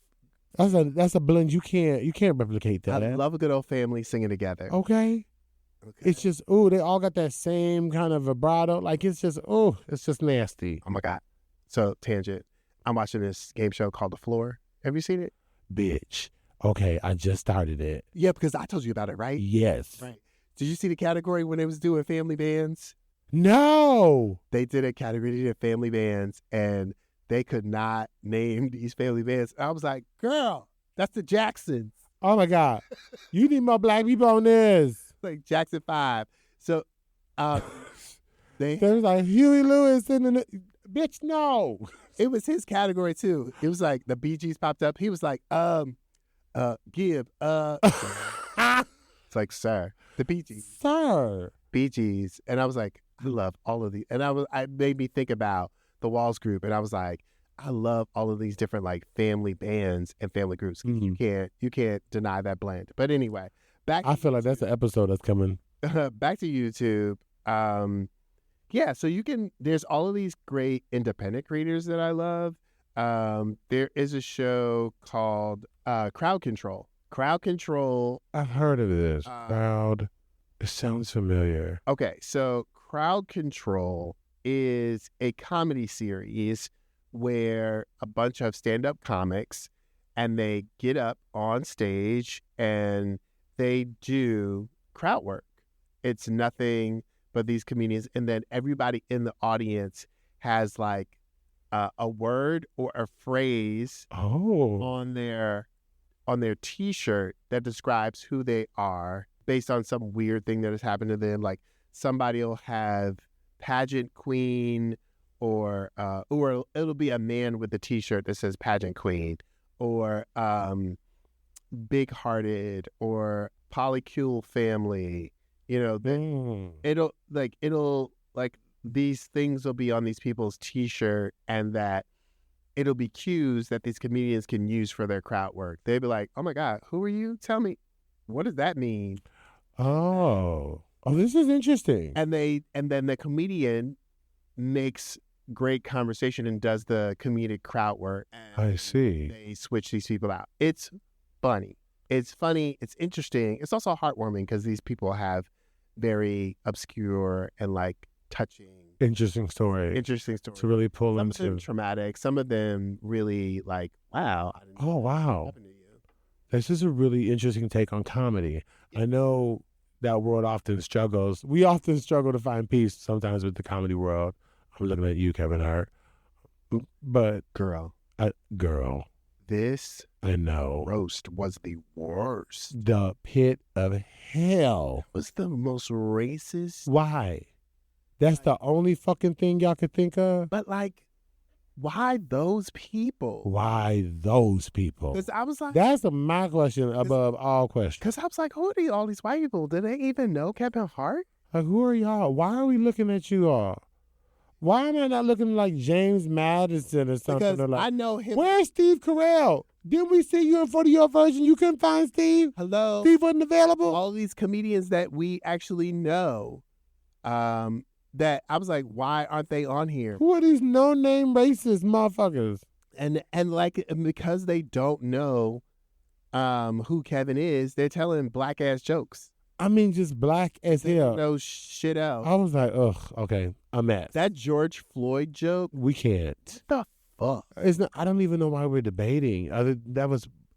That's a blend. You can't replicate that. I love a good old family singing together. Okay. It's just they all got that same kind of vibrato. It's just nasty. Oh my God. So tangent. I'm watching this game show called The Floor. Have you seen it? Bitch. Okay, I just started it. Yeah, because I told you about it, right? Yes. Right. Did you see the category when they was doing family bands? No. They did a category of family bands, and they could not name these family bands. I was like, girl, that's the Jacksons. Oh, my God. You need more black people on this. Jackson 5. So they was like Huey Lewis and the bitch, no. It was his category, too. It was like the Bee Gees popped up. He was like, give, It's like, sir, the Bee Gees. Sir. Bee Gees. And I was like, I love all of these. And I made me think about the Walls group. And I was like, I love all of these different family bands and family groups. Mm-hmm. You can't deny that blend. But anyway, I feel like that's an episode that's coming. Back to YouTube. Yeah, so there's all of these great independent creators that I love. There is a show called Crowd Control. Crowd Control. I've heard of this. Crowd. It sounds familiar. Okay, so Crowd Control is a comedy series where a bunch of stand-up comics and they get up on stage and they do crowd work. It's nothing but these comedians, and then everybody in the audience has like a word or a phrase on their T-shirt that describes who they are based on some weird thing that has happened to them. Like somebody will have pageant queen, or it'll be a man with a T-shirt that says pageant queen, or big hearted, or polycule family. You know, it'll these things will be on these people's T-shirt, and that it'll be cues that these comedians can use for their crowd work. They'll be like, "Oh my God, who are you? Tell me, what does that mean?" Oh, this is interesting. And then the comedian makes great conversation and does the comedic crowd work. I see. They switch these people out. It's funny. It's interesting. It's also heartwarming because these people have very obscure and like touching, interesting story to really pull them Some of them traumatic. Some of them really like, wow. Wow. This is a really interesting take on comedy. I know that world often struggles. We often struggle to find peace sometimes with the comedy world. I'm looking at you, Kevin Hart. But girl, this I know roast was the worst. The pit of hell. It was the most racist. Why? That's the only fucking thing y'all could think of? But like, why those people? Why those people? Because I was like, that's my question above all questions. Because I was like, who are all these white people? Do they even know Kevin Hart? Like, who are y'all? Why are we looking at you all? Why am I not looking like James Madison or something? Because like, I know him. Where's Steve Carell? Didn't we see you in front of your version? You couldn't find Steve? Hello? Steve wasn't available? All these comedians that we actually know, that I was like, why aren't they on here? Who are these no-name racist motherfuckers? And like, because they don't know who Kevin is, they're telling black-ass jokes. I mean, just black as hell. No shit else. I was like, ugh, okay, a mess. That George Floyd joke? We can't. What the fuck? It's not. I don't even know why we're debating.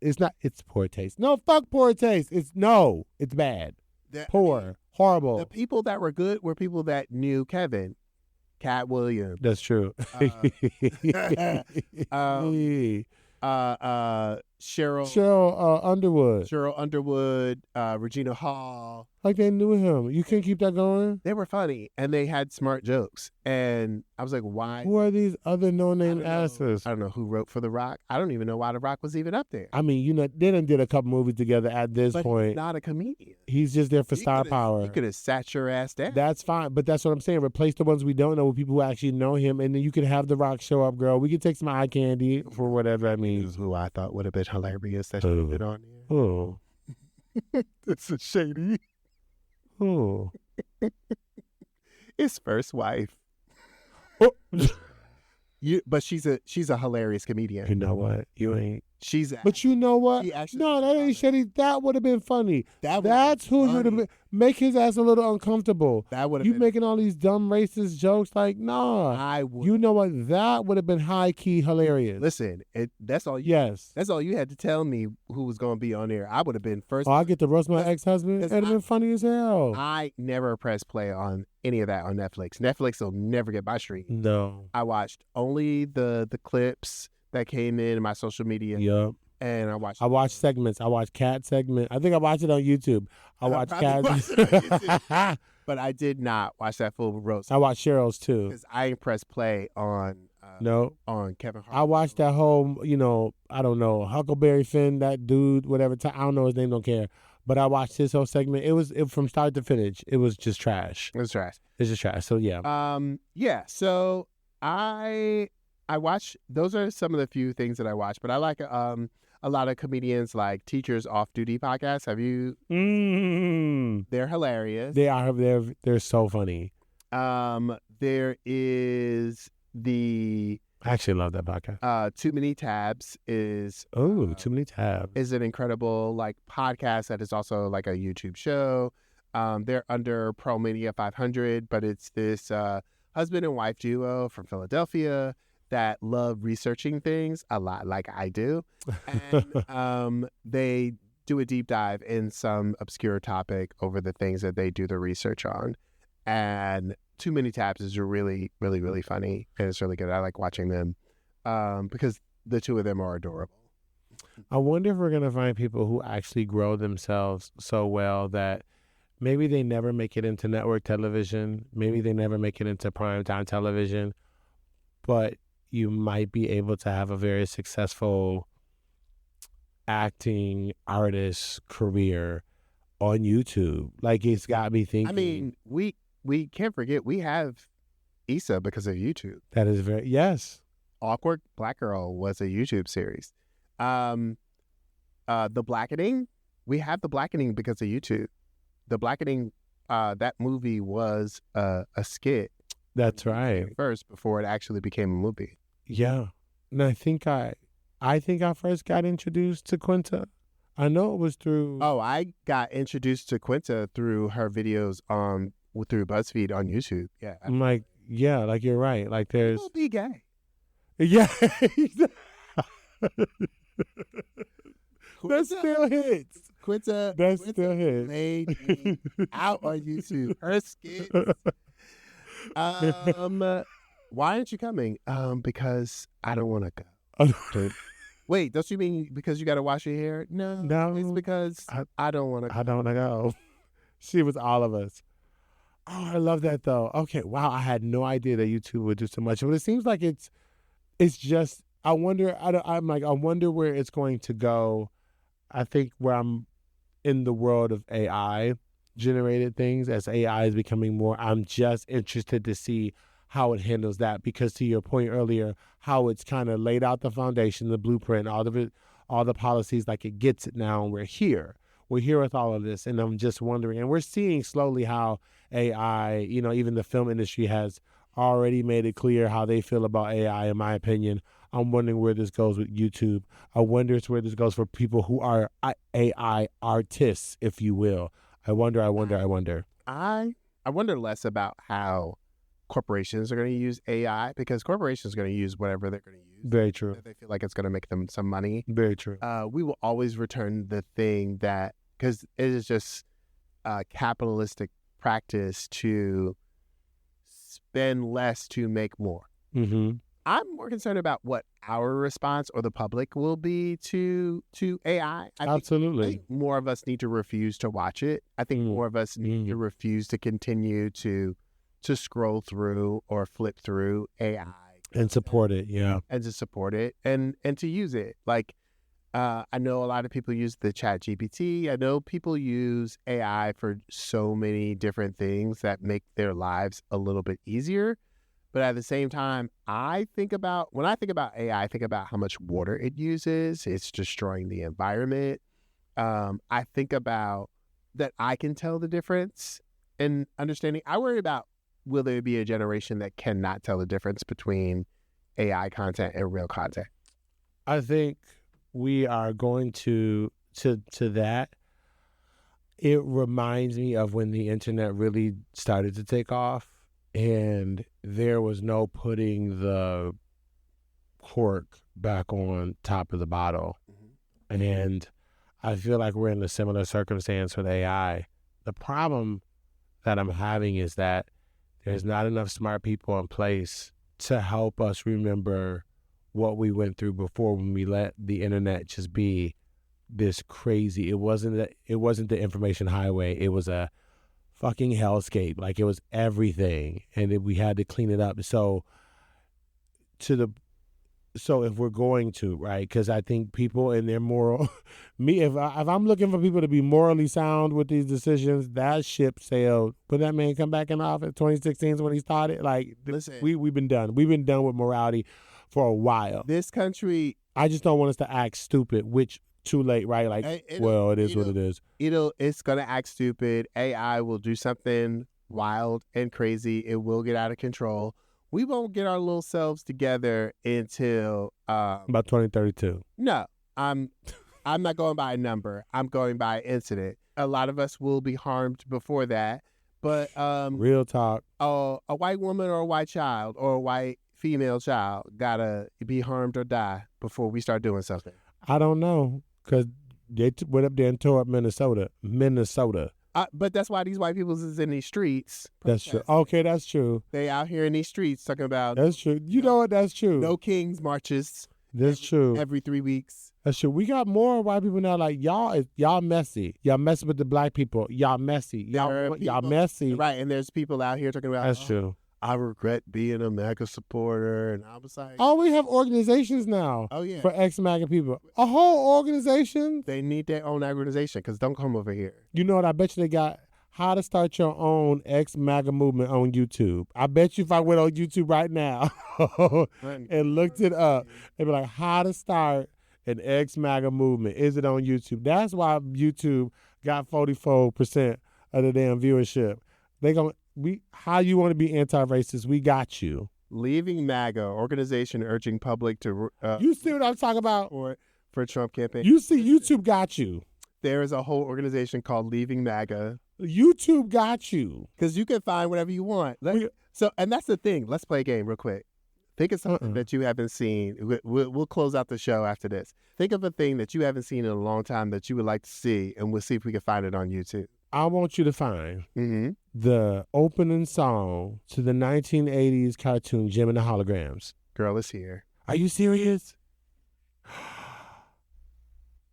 It's not. It's poor taste. No, fuck poor taste. It's bad. Poor, horrible. The people that were good were people that knew Kevin. Cat Williams. That's true. Cheryl Underwood, Regina Hall. Like they knew him. You can't keep that going? They were funny and they had smart jokes. And I was like, why? Who are these other no-name asses? I don't know who wrote for The Rock. I don't even know why The Rock was even up there. I mean, they done did a couple movies together at this point. He's not a comedian. He's just there for star power. You could have sat your ass down. That's fine. But that's what I'm saying. Replace the ones we don't know with people who actually know him. And then you could have The Rock show up, girl. We could take some eye candy for whatever that means. This is who I thought would have been hilarious that should have been on here. Oh. It's a shady. Oh. His first wife. Oh. But she's a hilarious comedian. You know what? You ain't. But you know what? No, that ain't shady. That would have been funny. That's who would have been. Make his ass a little uncomfortable. That would have. You making all these dumb racist jokes? Like, nah. I would. You know what? That would have been high key hilarious. Listen, that's all. That's all you had to tell me who was going to be on there. I would have been first. Oh, I get to roast my ex-husband. It'd have been funny as hell. I never pressed play on any of that on Netflix. Netflix will never get my stream. No. I watched only the clips that came in my social media. Yup. And I watched segments. I watched Cat segment. I think I watched it on YouTube. I watched Cat. But I did not watch that full roast. I watched Cheryl's too. Because I ain't pressed play on on Kevin Hart. I watched that whole, I don't know, Huckleberry Finn, that dude, whatever. I don't know his name, don't care. But I watched his whole segment. It was from start to finish. It was just trash. It was trash. It's just trash. So yeah. Yeah. So I watch. Those are some of the few things that I watch. But I like a lot of comedians like Teachers Off Duty podcasts. Have you? They're hilarious. They are. They're so funny. There is the I actually love that podcast. Too Many Tabs is Too Many Tabs. is an incredible like podcast that is also like a YouTube show. They're under Pro Media 500, but it's this husband and wife duo from Philadelphia that love researching things a lot like I do. And they do a deep dive in some obscure topic over the things that they do the research on. And Too Many Tabs is really, really, really funny. And it's really good. I like watching them because the two of them are adorable. I wonder if we're going to find people who actually grow themselves so well that maybe they never make it into network television. Maybe they never make it into primetime television. But you might be able to have a very successful acting artist career on YouTube. Like, it's got me thinking. I mean, we can't forget we have Issa because of YouTube. That is very, yes. Awkward Black Girl was a YouTube series. The Blackening, we have The Blackening because of YouTube. The Blackening, that movie was a skit. That's right. First, before it actually became a movie. Yeah. And I think I first got introduced to Quinta. I know it was through... Oh, I got introduced to Quinta through her videos through BuzzFeed on YouTube. Yeah. I'm like, yeah, like you're right. Like there's... People be gay. Yeah. That still hits. Quinta still hits. Laid me out on YouTube. Her skits. Why aren't you coming? Because I don't want to go. Wait, don't you mean because you got to wash your hair? No, it's because I don't want to. I don't want to go. She was all of us. Oh, I love that though. Okay, wow, I had no idea that YouTube would do so much, but it seems like it's just. I wonder. I wonder where it's going to go. I think where I'm in the world of AI generated things, as AI is becoming more, I'm just interested to see how it handles that, because to your point earlier, how it's kind of laid out the foundation, the blueprint, all the policies, like it gets it now, and we're here with all of this. And I'm just wondering, and we're seeing slowly how AI, even the film industry has already made it clear how they feel about AI, in my opinion. I'm wondering where this goes with YouTube. I wonder where this goes for people who are AI artists, if you will. I wonder. I wonder less about how corporations are going to use AI, because corporations are going to use whatever they're going to use. Very true. They feel like it's going to make them some money. Very true. We will always return the thing that, because it is just capitalistic practice to spend less to make more. Mm-hmm. I'm more concerned about what our response or the public will be to AI. I think more of us need to refuse to watch it. I think more of us need to refuse to continue to scroll through or flip through AI and support it. Yeah, and to support it and to use it. Like I know a lot of people use the Chat GPT. I know people use AI for so many different things that make their lives a little bit easier. But at the same time, when I think about AI, I think about how much water it uses. It's destroying the environment. I think about that I can tell the difference in understanding. I worry about, will there be a generation that cannot tell the difference between AI content and real content? I think we are going to that. It reminds me of when the internet really started to take off. And there was no putting the cork back on top of the bottle. Mm-hmm. And I feel like we're in a similar circumstance with AI. The problem that I'm having is that there's not enough smart people in place to help us remember what we went through before, when we let the internet just be this crazy. It wasn't the information highway. It was a fucking hellscape. Like, it was everything, and we had to clean it up. So if we're going to, right, because I think people in their moral, if I'm looking for people to be morally sound with these decisions, that ship sailed. But that man come back in office 2016 is when he started. Like, listen, we've been done. We've been done with morality for a while. This country, I just don't want us to act stupid, which too late, right? Like, it is what it is. It's going to act stupid. AI will do something wild and crazy. It will get out of control. we won't get our little selves together until About 2032. No, I'm not going by a number. I'm going by incident. A lot of us will be harmed before that, but Real talk. a white woman or a white child or a white female child gotta be harmed or die before we start doing something. I don't know, because they went up there and tore up Minnesota. But that's why these white people is in these streets. That's true. Okay, that's true. They out here in these streets talking about. That's true. You know what? That's true. No Kings marches. That's true. Every 3 weeks. That's true. We got more white people now. Like y'all messy. Y'all messing with the black people. Y'all messy. Y'all messy. Right, and there's people out here talking about. That's true. I regret being a MAGA supporter, and I was like, oh, we have organizations now. Oh yeah, for ex-MAGA people. A whole organization. They need their own organization because don't come over here. You know what? I bet you they got how to start your own ex-MAGA movement on YouTube. I bet you if I went on YouTube right now and looked it up, they'd be like, how to start an ex-MAGA movement. Is it on YouTube? That's why YouTube got 44% of the damn viewership. How you want to be anti-racist? We got you. Leaving MAGA, organization urging public to. You see what I'm talking about? For Trump campaign. You see, YouTube got you. There is a whole organization called Leaving MAGA. YouTube got you. Because you can find whatever you want. And that's the thing. Let's play a game real quick. Think of something that you haven't seen. We'll close out the show after this. Think of a thing that you haven't seen in a long time that you would like to see, and we'll see if we can find it on YouTube. I want you to find the opening song to the 1980s cartoon Jim and the Holograms. Girl is here. Are you serious?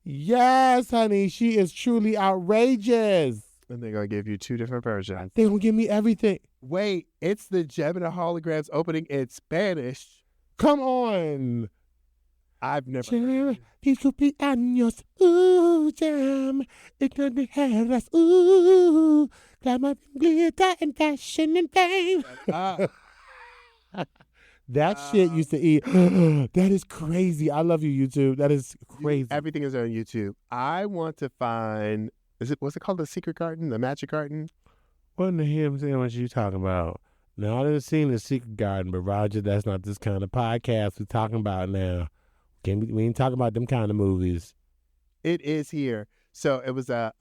Yes, honey. She is truly outrageous. And they're going to give you 2 different versions. They're going to give me everything. Wait, it's the Jim and the Holograms opening in Spanish. Come on. I've never heard these cumpleaños, ooh, jam, extranjeras, ooh, glamour, glitter, and fashion and fame. That shit used to eat. That is crazy. I love you, YouTube. That is crazy. Everything is on YouTube. I want to find, what's it called? The Secret Garden? The Magic Garden? What in the hell was you talking about? Now, I didn't see The Secret Garden, but Roger, that's not this kind of podcast we're talking about now. We ain't talking about them kind of movies. It is here. So it was a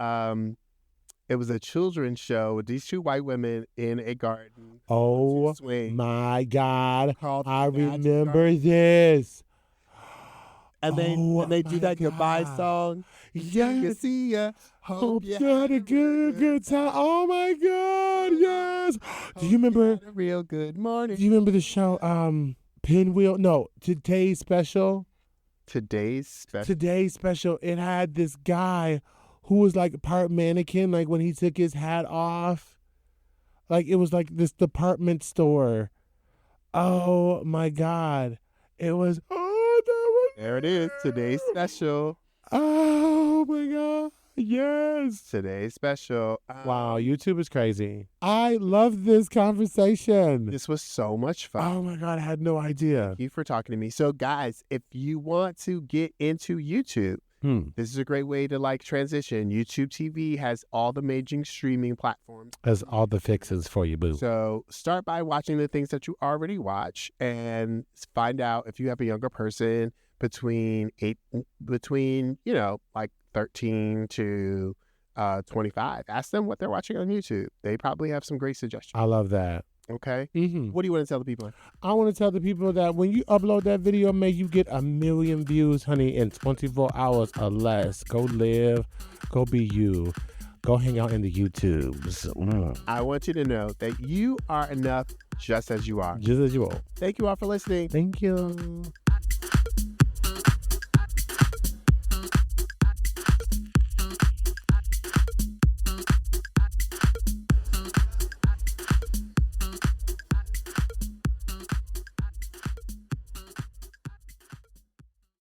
children's show with these 2 white women in a garden. Oh my God. I remember this. And they do that goodbye song. Yes. See ya. Hope you had a good time. Oh my God, yes. Do you remember a real good morning? Do you remember the show Pinwheel? No, Today's Special. Today's Special. It had this guy who was like part mannequin, like when he took his hat off. Like it was like this department store. Oh my God. It was, there it is. Today's Special. Oh my God. Yes. Today's Special. Wow, YouTube is crazy. I love this conversation. This was so much fun. Oh my God, I had no idea. Thank you for talking to me. So guys, if you want to get into YouTube, this is a great way to transition. YouTube TV has all the major streaming platforms. Has all the fixes for you, boo. So start by watching the things that you already watch and find out if you have a younger person between 13 to 25. Ask them what they're watching on YouTube. They probably have some great suggestions. I love that. Okay. What do you want to tell the people? I want to tell the people that when you upload that video, may you get 1 million views, honey, in 24 hours or less. Go live. Go be you. Go hang out in the YouTubes. I want you to know that you are enough just as you are. Just as you are. Thank you all for listening. Thank you.